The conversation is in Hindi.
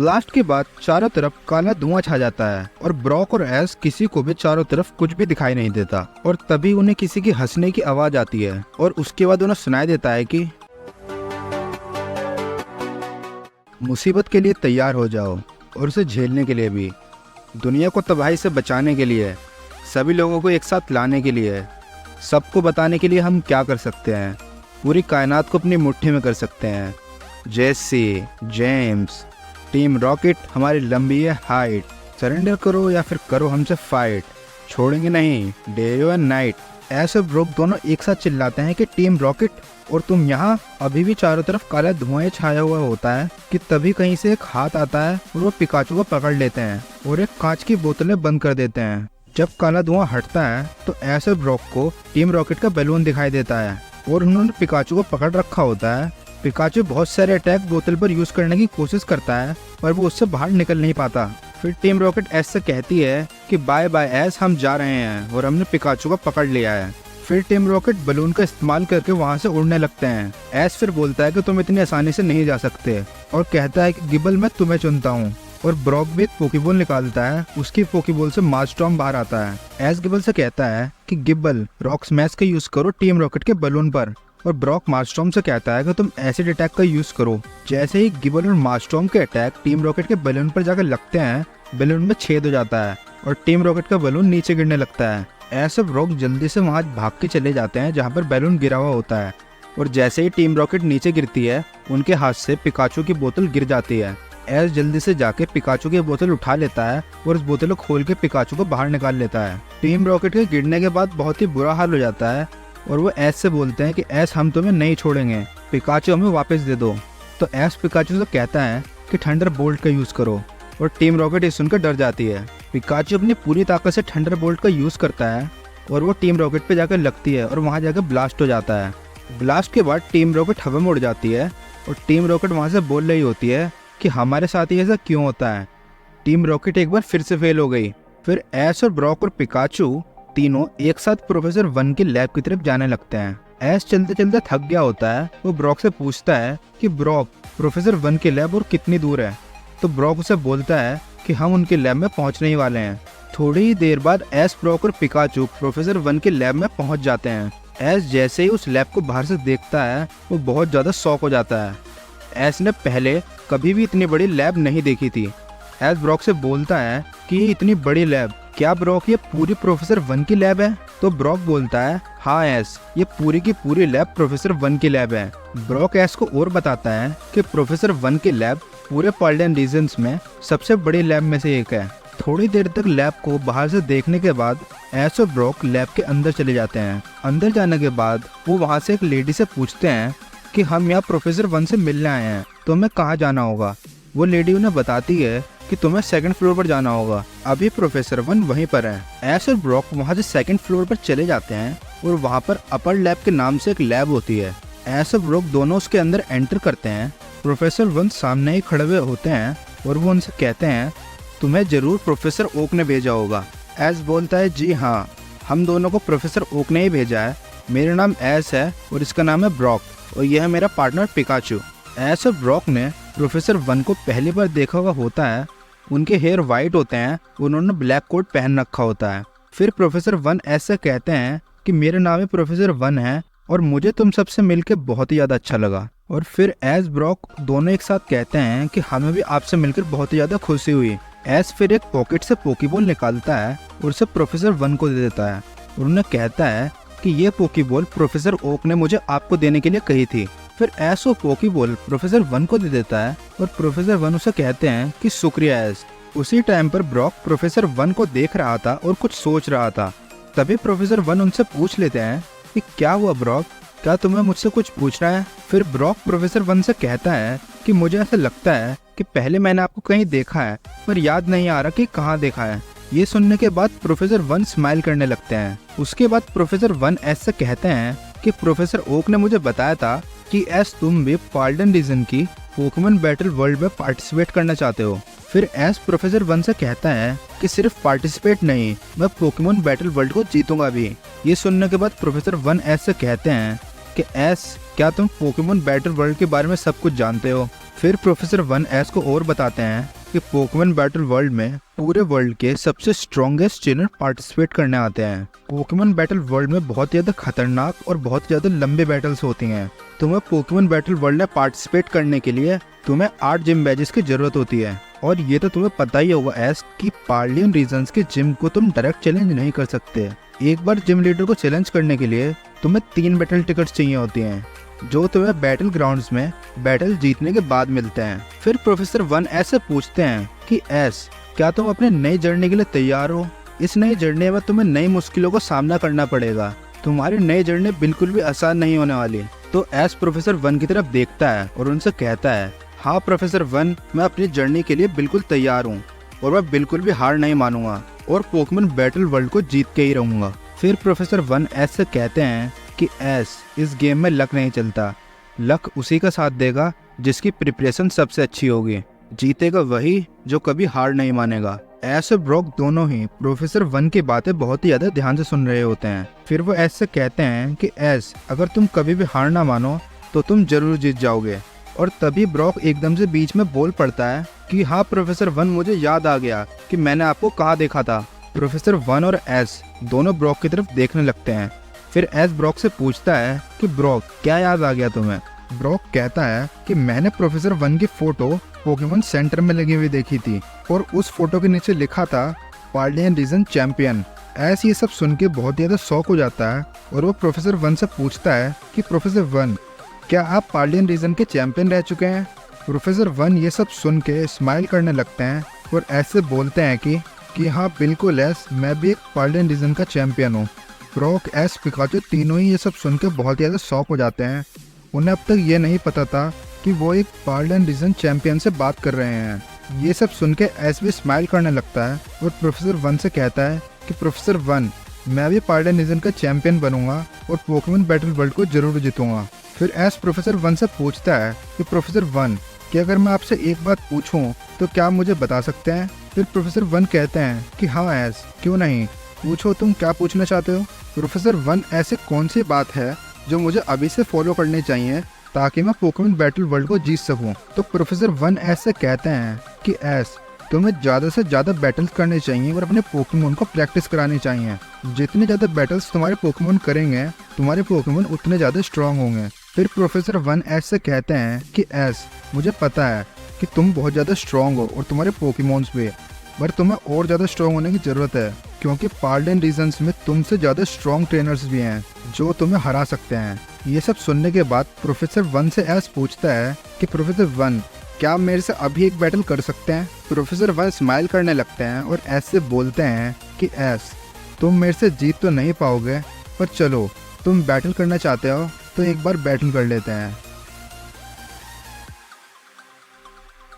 ब्लास्ट के बाद चारों तरफ काला धुआं छा जाता है और ब्रॉक और एस किसी को भी चारों तरफ कुछ भी दिखाई नहीं देता। और तभी उन्हें किसी की हंसने की आवाज आती है और उसके बाद उन्हें सुनाई देता है कि मुसीबत के लिए तैयार हो जाओ और उसे झेलने के लिए भी, दुनिया को तबाही से बचाने के लिए, सभी लोगों को एक साथ लाने के लिए, सबको बताने के लिए हम क्या कर सकते हैं, पूरी कायनात को अपनी मुट्ठी में कर सकते हैं। जेसी, जेम्स, टीम रॉकेट हमारी लंबी है हाइट, सरेंडर करो या फिर करो हमसे फाइट, छोड़ेंगे नहीं डे एंड नाइट। ऐसे ब्रोक दोनों एक साथ चिल्लाते हैं कि टीम रॉकेट और तुम यहाँ। अभी भी चारों तरफ काला धुआं छाया हुआ होता है कि तभी कहीं से एक हाथ आता है और वो पिकाचू को पकड़ लेते हैं और एक कांच की बोतलें बंद कर देते हैं। जब काला धुआं हटता है तो ऐसे ब्रोक को टीम रॉकेट का बैलून दिखाई देता है और उन्होंने पिकाचू को पकड़ रखा होता है। पिकाचू बहुत सारे अटैक बोतल पर यूज करने की कोशिश करता है पर वो उससे बाहर निकल नहीं पाता। फिर टीम रॉकेट एस से कहती है कि बाय बाय एस, हम जा रहे हैं और हमने पिकाचू को पकड़ लिया है। फिर टीम रॉकेट बलून का इस्तेमाल करके वहाँ से उड़ने लगते हैं। एस फिर बोलता है कि तुम इतनी आसानी से नहीं जा सकते और कहता है कि गिबल मैं तुम्हें चुनता हूँ। और ब्रॉक भी एक पोकीबॉल निकालता है, उसकी पोकीबॉल से मास्टॉर्म बाहर आता है। एस गिबल से कहता है कि गिबल रॉक स्मैश का यूज करो टीम रॉकेट के बलून पर, और ब्रॉक मास्टॉर्म से कहता है कि तुम एसिड अटैक का यूज करो। जैसे ही गिबल और मास्टॉर्म के अटैक टीम रॉकेट के बलून पर जाकर लगते हैं, बलून में छेद हो जाता है और टीम रॉकेट का बलून नीचे गिरने लगता है। ऐसे ब्रॉक जल्दी से वहां भाग के चले जाते हैं जहां पर बैलून गिरा हुआ होता है, और जैसे ही टीम रॉकेट नीचे गिरती है उनके हाथ से पिकाचू की बोतल गिर जाती है। एस जल्दी से जाके पिकाचू की बोतल उठा लेता है और उस बोतल को खोल के पिकाचू को बाहर निकाल लेता है। टीम रॉकेट के गिरने के बाद बहुत ही बुरा हाल हो जाता है और वो एस से बोलते हैं कि एस हम तुम्हें नहीं छोड़ेंगे, पिकाचू हमें वापस दे दो। तो एस पिकाचू से कहता है कि थंडर बोल्ट का यूज करो, और टीम रॉकेट इस सुनकर डर जाती है। पिकाचू अपनी पूरी ताकत से थंडर बोल्ट का यूज करता है और वो टीम रॉकेट पे जाकर लगती है और वहाँ जाकर ब्लास्ट हो जाता है। ब्लास्ट के बाद टीम रॉकेट हवा में उड़ जाती है और टीम रॉकेट वहाँ से बोल रही होती है कि हमारे साथ ही ऐसा क्यों होता है। टीम रॉकेट एक बार फिर से फेल हो गई। फिर एस और ब्रॉक और पिकाचू तीनों एक साथ प्रोफेसर वन की लैब की तरफ जाने लगते हैं। एस चलते चलते थक गया होता है। वो ब्रॉक से पूछता है कि ब्रॉक, प्रोफेसर वन की लैब और कितनी दूर है। तो ब्रॉक उसे बोलता है कि हम उनके लैब में पहुंचने ही वाले हैं। थोड़ी ही देर बाद एस, ब्रॉक और पिकाचू प्रोफेसर वन के लैब में पहुंच जाते हैं। एस जैसे ही उस लैब को बाहर से देखता है वो बहुत ज्यादा शॉक हो जाता है। एस ने पहले कभी भी इतनी बड़ी लैब नहीं देखी थी। एस ब्रॉक से बोलता है कि ये इतनी बड़ी लैब, क्या ब्रॉक ये पूरी प्रोफेसर वन की लैब है? तो ब्रॉक बोलता है हाँ एस, ये पूरी की पूरी लैब प्रोफेसर वन की लैब है। ब्रॉक एस को और बताता है कि प्रोफेसर वन की लैब पूरे पाल्डन रीजन्स में सबसे बड़ी लैब में से एक है। थोड़ी देर तक लैब को बाहर से देखने के बाद एस और ब्रॉक लैब के अंदर चले जाते हैं। अंदर जाने के बाद वो वहाँ से एक लेडी से पूछते हैं कि हम यहाँ प्रोफेसर वन से मिलने आए हैं, तो हमें कहाँ जाना होगा। वो लेडी उन्हें बताती है कि तुम्हें सेकंड फ्लोर पर जाना होगा, अभी प्रोफेसर वन वहीं पर है। एस और ब्रॉक वहाँ से सेकंड फ्लोर पर चले जाते हैं और वहाँ पर अपर लैब के नाम से एक लैब होती है। एस और ब्रॉक दोनों उसके अंदर एंटर करते हैं। प्रोफेसर वन सामने ही खड़े हुए होते हैं और वो उनसे कहते हैं तुम्हें जरूर प्रोफेसर ओक ने भेजा होगा। एस बोलता है जी हाँ, हम दोनों को प्रोफेसर ओक ने ही भेजा है। मेरा नाम एस है और इसका नाम है ब्रॉक, और यह है मेरा पार्टनर पिकाचू। एस और ब्रॉक ने प्रोफेसर वन को पहली बार देखा हुआ होता है। उनके हेयर वाइट होते हैं, उन्होंने ब्लैक कोट पहन रखा होता है। फिर प्रोफेसर वन एस से कहते हैं कि मेरा नाम ही प्रोफेसर वन है और मुझे तुम सबसे मिलकर बहुत ही ज़्यादा अच्छा लगा। और फिर एस, ब्रॉक दोनों एक साथ कहते हैं कि हमें भी आपसे मिलकर बहुत ही ज़्यादा खुशी हुई। एस फिर एक पॉकेट से पोकीबॉल निकालता है और उसे प्रोफेसर वन को दे देता है और उन्हें कहता है कि ये पोकीबॉल प्रोफेसर ओक ने मुझे आपको देने के लिए कही थी। फिर एस वो पोकीबॉल प्रोफेसर वन को दे देता है और प्रोफेसर वन उसे कहते हैं कि शुक्रिया एस। उसी टाइम पर ब्रॉक प्रोफेसर वन को देख रहा था और कुछ सोच रहा था। तभी प्रोफेसर वन उनसे पूछ लेते हैं कि क्या हुआ ब्रॉक, क्या तुम्हें मुझसे कुछ पूछना है? फिर ब्रॉक प्रोफेसर वन से कहता है कि मुझे ऐसा लगता है कि पहले मैंने आपको कहीं देखा है पर याद नहीं आ रहा कि कहाँ देखा है। ये सुनने के बाद प्रोफेसर वन स्माइल करने लगते हैं। उसके बाद प्रोफेसर वन एस से कहते हैं कि प्रोफेसर ओक ने मुझे बताया था कि एस तुम भी पाल्डन रीजन की पोकेमॉन बैटल वर्ल्ड में पार्टिसिपेट करना चाहते हो। फिर एस प्रोफेसर वन से कहता है कि सिर्फ पार्टिसिपेट नहीं, मैं पोकेमॉन बैटल वर्ल्ड को जीतूंगा भी। ये सुनने के बाद प्रोफेसर वन एस से कहते हैं कि एस क्या तुम पोकेमॉन बैटल वर्ल्ड के बारे में सब कुछ जानते हो? फिर प्रोफेसर वन एस को और बताते हैं कि पोकेमॉन बैटल वर्ल्ड में पूरे वर्ल्ड के सबसे स्ट्रॉन्गेस्ट ट्रेनर पार्टिसिपेट करने आते हैं। पोकेमॉन बैटल वर्ल्ड में बहुत ज़्यादा खतरनाक और बहुत ज़्यादा लंबे बैटल्स होती हैं। तुम्हें पोकेमॉन बैटल वर्ल्ड में पार्टिसिपेट करने के लिए तुम्हें 8 जिम बैजेस की जरूरत होती है। और ये तो तुम्हें पता ही होगा एस कि पार्लियन रीजन्स के जिम को तुम डायरेक्ट चैलेंज नहीं कर सकते। एक बार जिम लीडर को चैलेंज करने के लिए तुम्हें 3 बैटल टिकट्स चाहिए होती हैं, जो तुम्हें बैटल ग्राउंड्स में बैटल जीतने के बाद मिलते हैं। फिर प्रोफेसर वन एस से पूछते हैं कि एस, क्या तुम अपने नई जर्नी के लिए तैयार हो? इस नई जर्नी में तुम्हें नई मुश्किलों का सामना करना पड़ेगा। तुम्हारी नई जर्नी बिल्कुल भी आसान नहीं होने वाली। तो एस प्रोफेसर वन की तरफ देखता है और उनसे कहता है, हाँ प्रोफेसर वन, मैं अपनी जर्नी के लिए बिल्कुल तैयार हूँ और मैं बिल्कुल भी हार नहीं मानूंगा और पोकेमॉन बैटल वर्ल्ड को जीत के ही रहूंगा। फिर प्रोफेसर वन एस से कहते हैं कि एस, इस गेम में लक नहीं चलता। लक उसी का साथ देगा जिसकी प्रिपरेशन सबसे अच्छी होगी। जीतेगा वही जो कभी हार नहीं मानेगा। एस और ब्रॉक दोनों ही प्रोफेसर वन की बातें बहुत ही ज्यादा ध्यान से सुन रहे होते हैं। फिर वो एस से कहते हैं कि एस, अगर तुम कभी भी हार ना मानो तो तुम जरूर जीत जाओगे। और तभी ब्रॉक एकदम से बीच में बोल पड़ता है कि हाँ प्रोफेसर वन, मुझे याद आ गया कि मैंने आपको कहाँ देखा था। प्रोफेसर वन और एस दोनों ब्रॉक की तरफ देखने लगते हैं। फिर एस ब्रॉक से पूछता है कि ब्रॉक, क्या याद आ गया तुम्हें? ब्रॉक कहता है कि मैंने प्रोफेसर वन की फोटो पोकेमॉन सेंटर में लगी हुई देखी थी और उस फोटो के नीचे लिखा था पार्लियन रीजन चैंपियन। एस ये सब सुन के बहुत ज़्यादा शौक हो जाता है और वो प्रोफेसर वन से पूछता है कि प्रोफेसर वन, क्या आप पार्लियन रीजन के चैंपियन रह चुके हैं? प्रोफेसर वन ये सब सुन के स्माइल करने लगते हैं और ऐसे बोलते हैं कि हाँ बिल्कुल एस, मैं भी एक पार्लियन रीजन का चैंपियन हूँ। ब्रॉक, एस, पिकाचू तीनों ही ये सब सुन के बहुत ज़्यादा शौक हो जाते हैं। उन्हें अब तक ये नहीं पता था कि वो एक पार्लियन रीजन चैंपियन से बात कर रहे हैं। ये सब सुन के एस भी स्माइल करने लगता है और प्रोफेसर वन से कहता है कि प्रोफेसर वन, मैं भी पार्लियन रीजन का चैंपियन बनूंगा और पोकेमॉन बैटल वर्ल्ड को जरूर जीतूंगा। फिर एस प्रोफेसर वन से पूछता है कि प्रोफेसर वन, कि अगर मैं आपसे एक बात पूछूं तो क्या आप मुझे बता सकते हैं? फिर प्रोफेसर वन कहते हैं कि हाँ एस, क्यों नहीं, पूछो तुम क्या पूछना चाहते हो। प्रोफेसर वन, ऐसे कौन सी बात है जो मुझे अभी से फॉलो करनी चाहिए ताकि मैं पोकेमॉन बैटल वर्ल्ड को जीत सकूं? तो प्रोफेसर वन एस से कहते हैं कि एस, तुम्हें ज़्यादा से ज़्यादा बैटल्स करने चाहिए और अपने पोकेमॉन को प्रैक्टिस करानी चाहिए। जितने ज़्यादा बैटल्स तुम्हारे पोकेमॉन करेंगे, तुम्हारे पोकेमॉन उतने ज़्यादा स्ट्रॉन्ग होंगे। फिर प्रोफेसर वन एस से कहते हैं कि एस, मुझे पता है कि तुम बहुत ज़्यादा स्ट्रॉन्ग हो और तुम्हारे पोकेमॉन्स भी, पर तुम्हें और ज़्यादा स्ट्रॉन्ग होने की ज़रूरत है क्योंकि पार्लियन रीजन्स में तुमसे ज़्यादा स्ट्रॉन्ग ट्रेनर्स भी हैं जो तुम्हें हरा सकते हैं। ये सब सुनने के बाद प्रोफेसर वन से एस पूछता है कि प्रोफेसर वन, क्या आप मेरे से अभी एक बैटल कर सकते हैं? प्रोफेसर वन स्माइल करने लगते हैं और एस से बोलते हैं कि एस, तुम मेरे से जीत तो नहीं पाओगे, पर चलो तुम बैटल करना चाहते हो तो एक बार बैटल कर लेते हैं।